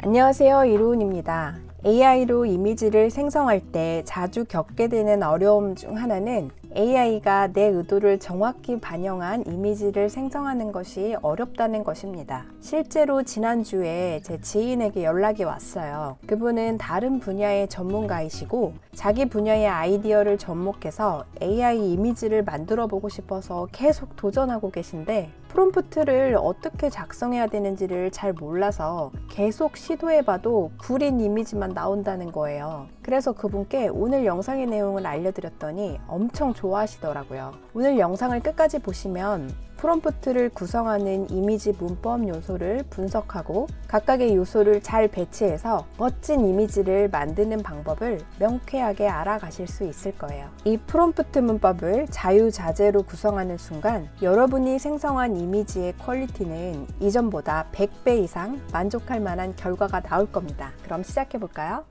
안녕하세요, 이루은입니다. AI로 이미지를 생성할 때 자주 겪게 되는 어려움 중 하나는 AI가 내 의도를 정확히 반영한 이미지를 생성하는 것이 어렵다는 것입니다. 실제로 지난주에 제 지인에게 연락이 왔어요. 그분은 다른 분야의 전문가이시고 자기 분야의 아이디어를 접목해서 AI 이미지를 만들어 보고 싶어서 계속 도전하고 계신데 프롬프트를 어떻게 작성해야 되는지를 잘 몰라서 계속 시도해봐도 구린 이미지만 나온다는 거예요. 그래서 그분께 오늘 영상의 내용을 알려드렸더니 엄청 좋아하시더라고요. 오늘 영상을 끝까지 보시면 프롬프트를 구성하는 이미지 문법 요소를 분석하고 각각의 요소를 잘 배치해서 멋진 이미지를 만드는 방법을 명쾌하게 알아가실 수 있을 거예요. 이 프롬프트 문법을 자유자재로 구성하는 순간 여러분이 생성한 이미지의 퀄리티는 이전보다 100배 이상 만족할 만한 결과가 나올 겁니다. 그럼 시작해 볼까요?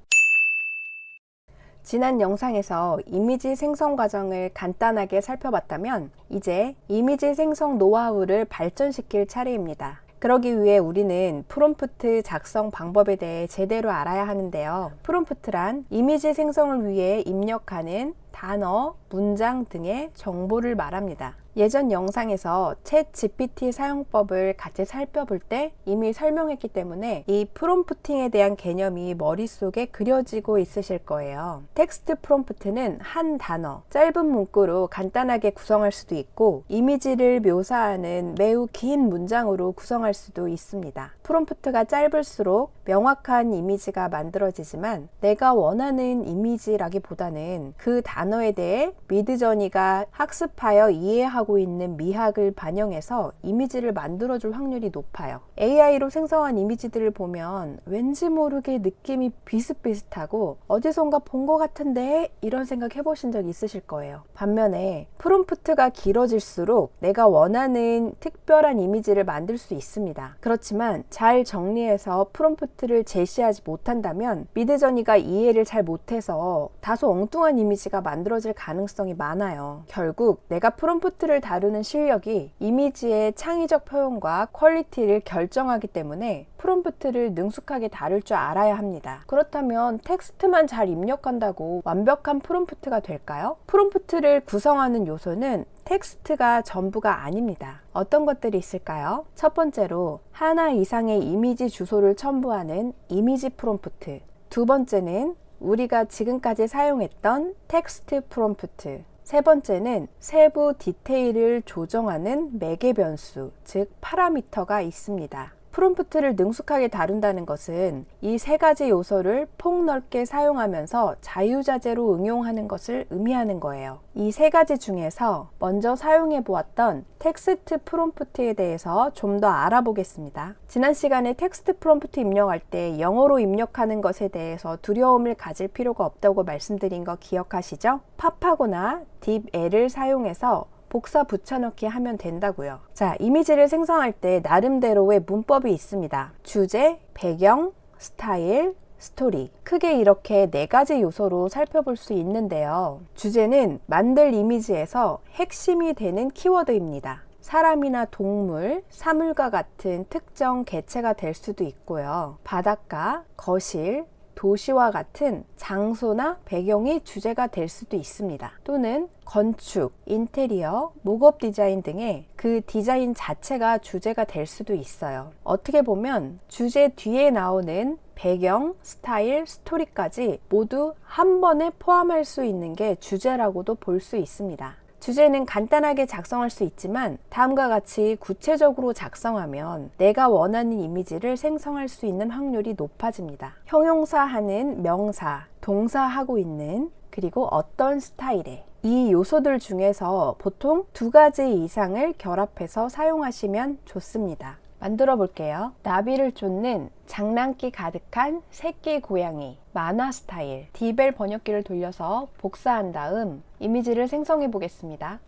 지난 영상에서 이미지 생성 과정을 간단하게 살펴봤다면 이제 이미지 생성 노하우를 발전시킬 차례입니다. 그러기 위해 우리는 프롬프트 작성 방법에 대해 제대로 알아야 하는데요. 프롬프트란 이미지 생성을 위해 입력하는 단어, 문장 등의 정보를 말합니다. 예전 영상에서 챗 GPT 사용법을 같이 살펴볼 때 이미 설명했기 때문에 이 프롬프팅에 대한 개념이 머릿속에 그려지고 있으실 거예요. 텍스트 프롬프트는 한 단어, 짧은 문구로 간단하게 구성할 수도 있고 이미지를 묘사하는 매우 긴 문장으로 구성할 수도 있습니다. 프롬프트가 짧을수록 명확한 이미지가 만들어지지만 내가 원하는 이미지라기보다는 그 단어에 대해 미드저니가 학습하여 이해하고 있는 미학을 반영해서 이미지를 만들어줄 확률이 높아요. AI로 생성한 이미지들을 보면 왠지 모르게 느낌이 비슷비슷하고 어디선가 본 것 같은데 이런 생각 해보신 적 있으실 거예요. 반면에 프롬프트가 길어질수록 내가 원하는 특별한 이미지를 만들 수 있습니다. 그렇지만 잘 정리해서 프롬프트를 제시하지 못한다면 미드저니가 이해를 잘 못해서 다소 엉뚱한 이미지가 만들어질 가능성이 많아요. 결국 내가 프롬프트를 다루는 실력이 이미지의 창의적 표현과 퀄리티를 결정하기 때문에 프롬프트를 능숙하게 다룰 줄 알아야 합니다. 그렇다면 텍스트만 잘 입력한다고 완벽한 프롬프트가 될까요? 프롬프트를 구성하는 요소는 텍스트가 전부가 아닙니다. 어떤 것들이 있을까요? 첫 번째로 하나 이상의 이미지 주소를 첨부하는 이미지 프롬프트. 두 번째는 우리가 지금까지 사용했던 텍스트 프롬프트. 세 번째는 세부 디테일을 조정하는 매개 변수, 즉 파라미터가 있습니다. 프롬프트를 능숙하게 다룬다는 것은 이 세 가지 요소를 폭넓게 사용하면서 자유자재로 응용하는 것을 의미하는 거예요. 이 세 가지 중에서 먼저 사용해 보았던 텍스트 프롬프트에 대해서 좀 더 알아보겠습니다. 지난 시간에 텍스트 프롬프트 입력할 때 영어로 입력하는 것에 대해서 두려움을 가질 필요가 없다고 말씀드린 거 기억하시죠? 팝하거나 딥L을 사용해서 복사 붙여넣기 하면 된다고요. 자, 이미지를 생성할 때 나름대로의 문법이 있습니다. 주제, 배경, 스타일, 스토리. 크게 이렇게 네 가지 요소로 살펴볼 수 있는데요. 주제는 만들 이미지에서 핵심이 되는 키워드입니다. 사람이나 동물, 사물과 같은 특정 개체가 될 수도 있고요. 바닷가, 거실, 도시와 같은 장소나 배경이 주제가 될 수도 있습니다. 또는 건축, 인테리어, 목업 디자인 등의 그 디자인 자체가 주제가 될 수도 있어요. 어떻게 보면 주제 뒤에 나오는 배경, 스타일, 스토리까지 모두 한 번에 포함할 수 있는 게 주제라고도 볼 수 있습니다. 주제는 간단하게 작성할 수 있지만 다음과 같이 구체적으로 작성하면 내가 원하는 이미지를 생성할 수 있는 확률이 높아집니다. 형용사 하는 명사, 동사 하고 있는, 그리고 어떤 스타일의 이 요소들 중에서 보통 두 가지 이상을 결합해서 사용하시면 좋습니다. 만들어 볼게요. 나비를 쫓는 장난기 가득한 새끼 고양이, 만화 스타일. 딥L 번역기를 돌려서 복사한 다음 이미지를 생성해 보겠습니다.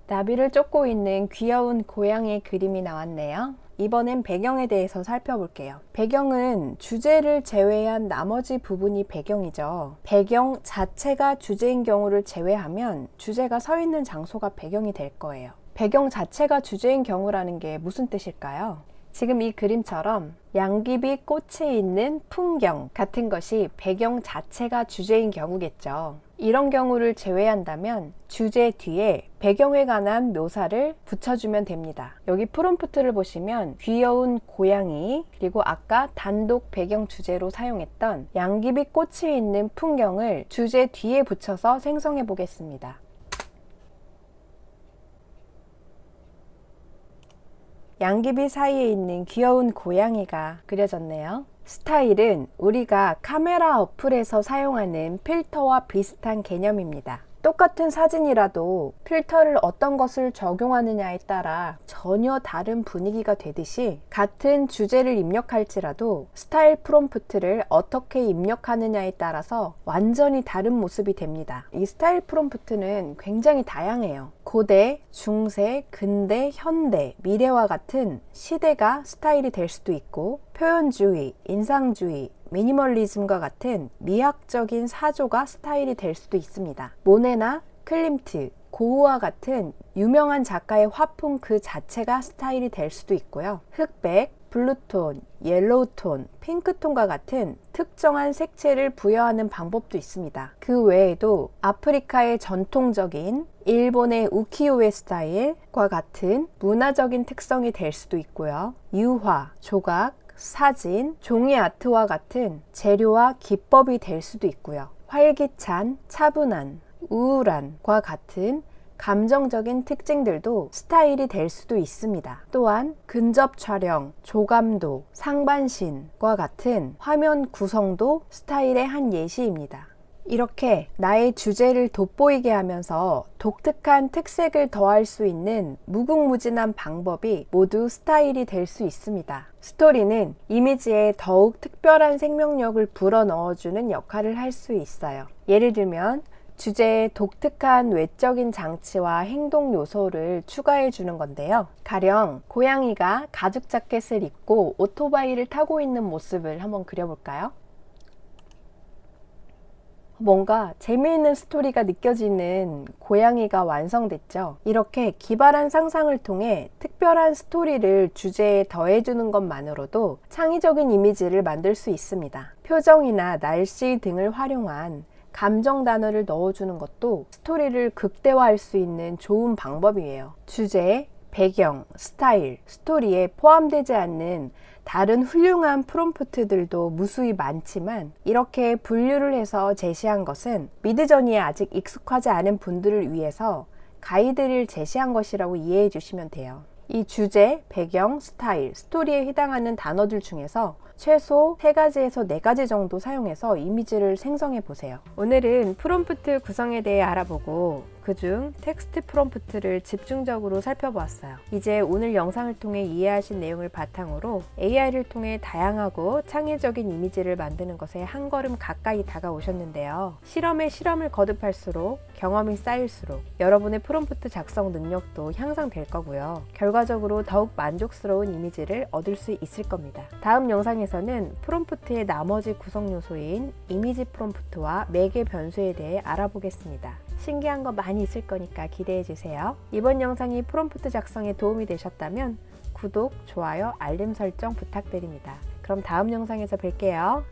나비를 쫓고 있는 귀여운 고양이 그림이 나왔네요. 이번엔 배경에 대해서 살펴볼게요. 배경은 주제를 제외한 나머지 부분이 배경이죠. 배경 자체가 주제인 경우를 제외하면 주제가 서 있는 장소가 배경이 될 거예요. 배경 자체가 주제인 경우라는 게 무슨 뜻일까요? 지금 이 그림처럼 양귀비 꽃이 있는 풍경 같은 것이 배경 자체가 주제인 경우겠죠. 이런 경우를 제외한다면 주제 뒤에 배경에 관한 묘사를 붙여주면 됩니다. 여기 프롬프트를 보시면 귀여운 고양이, 그리고 아까 단독 배경 주제로 사용했던 양귀비 꽃이 있는 풍경을 주제 뒤에 붙여서 생성해 보겠습니다. 양귀비 사이에 있는 귀여운 고양이가 그려졌네요. 스타일은 우리가 카메라 어플에서 사용하는 필터와 비슷한 개념입니다. 똑같은 사진이라도 필터를 어떤 것을 적용하느냐에 따라 전혀 다른 분위기가 되듯이, 같은 주제를 입력할지라도 스타일 프롬프트를 어떻게 입력하느냐에 따라서 완전히 다른 모습이 됩니다. 이 스타일 프롬프트는 굉장히 다양해요. 고대, 중세, 근대, 현대, 미래와 같은 시대가 스타일이 될 수도 있고, 표현주의, 인상주의, 미니멀리즘과 같은 미학적인 사조가 스타일이 될 수도 있습니다. 모네나 클림트, 고흐와 같은 유명한 작가의 화풍 그 자체가 스타일이 될 수도 있고요. 흑백, 블루톤, 옐로우톤, 핑크톤과 같은 특정한 색채를 부여하는 방법도 있습니다. 그 외에도 아프리카의 전통적인 일본의 우키요에 스타일과 같은 문화적인 특성이 될 수도 있고요. 유화, 조각, 사진, 종이 아트와 같은 재료와 기법이 될 수도 있고요. 활기찬, 차분한, 우울한과 같은 감정적인 특징들도 스타일이 될 수도 있습니다. 또한 근접 촬영, 조감도, 상반신과 같은 화면 구성도 스타일의 한 예시입니다. 이렇게 나의 주제를 돋보이게 하면서 독특한 특색을 더할 수 있는 무궁무진한 방법이 모두 스타일이 될 수 있습니다. 스토리는 이미지에 더욱 특별한 생명력을 불어넣어주는 역할을 할 수 있어요. 예를 들면 주제에 독특한 외적인 장치와 행동 요소를 추가해 주는 건데요. 가령 고양이가 가죽 자켓을 입고 오토바이를 타고 있는 모습을 한번 그려볼까요? 뭔가 재미있는 스토리가 느껴지는 고양이가 완성됐죠. 이렇게 기발한 상상을 통해 특별한 스토리를 주제에 더해주는 것만으로도 창의적인 이미지를 만들 수 있습니다. 표정이나 날씨 등을 활용한 감정 단어를 넣어주는 것도 스토리를 극대화할 수 있는 좋은 방법이에요. 주제, 배경, 스타일, 스토리에 포함되지 않는 다른 훌륭한 프롬프트들도 무수히 많지만, 이렇게 분류를 해서 제시한 것은 미드저니에 아직 익숙하지 않은 분들을 위해서 가이드를 제시한 것이라고 이해해 주시면 돼요. 이 주제, 배경, 스타일, 스토리에 해당하는 단어들 중에서 최소 3가지에서 4가지 정도 사용해서 이미지를 생성해 보세요. 오늘은 프롬프트 구성에 대해 알아보고 그중 텍스트 프롬프트를 집중적으로 살펴보았어요. 이제 오늘 영상을 통해 이해하신 내용을 바탕으로 AI를 통해 다양하고 창의적인 이미지를 만드는 것에 한 걸음 가까이 다가오셨는데요. 실험에 실험을 거듭할수록 경험이 쌓일수록 여러분의 프롬프트 작성 능력도 향상될 거고요. 결과적으로 더욱 만족스러운 이미지를 얻을 수 있을 겁니다. 다음 영상에서는 프롬프트의 나머지 구성 요소인 이미지 프롬프트와 매개 변수에 대해 알아보겠습니다. 신기한 거 많이 있을 거니까 기대해 주세요. 이번 영상이 프롬프트 작성에 도움이 되셨다면 구독, 좋아요, 알림 설정 부탁드립니다. 그럼 다음 영상에서 뵐게요.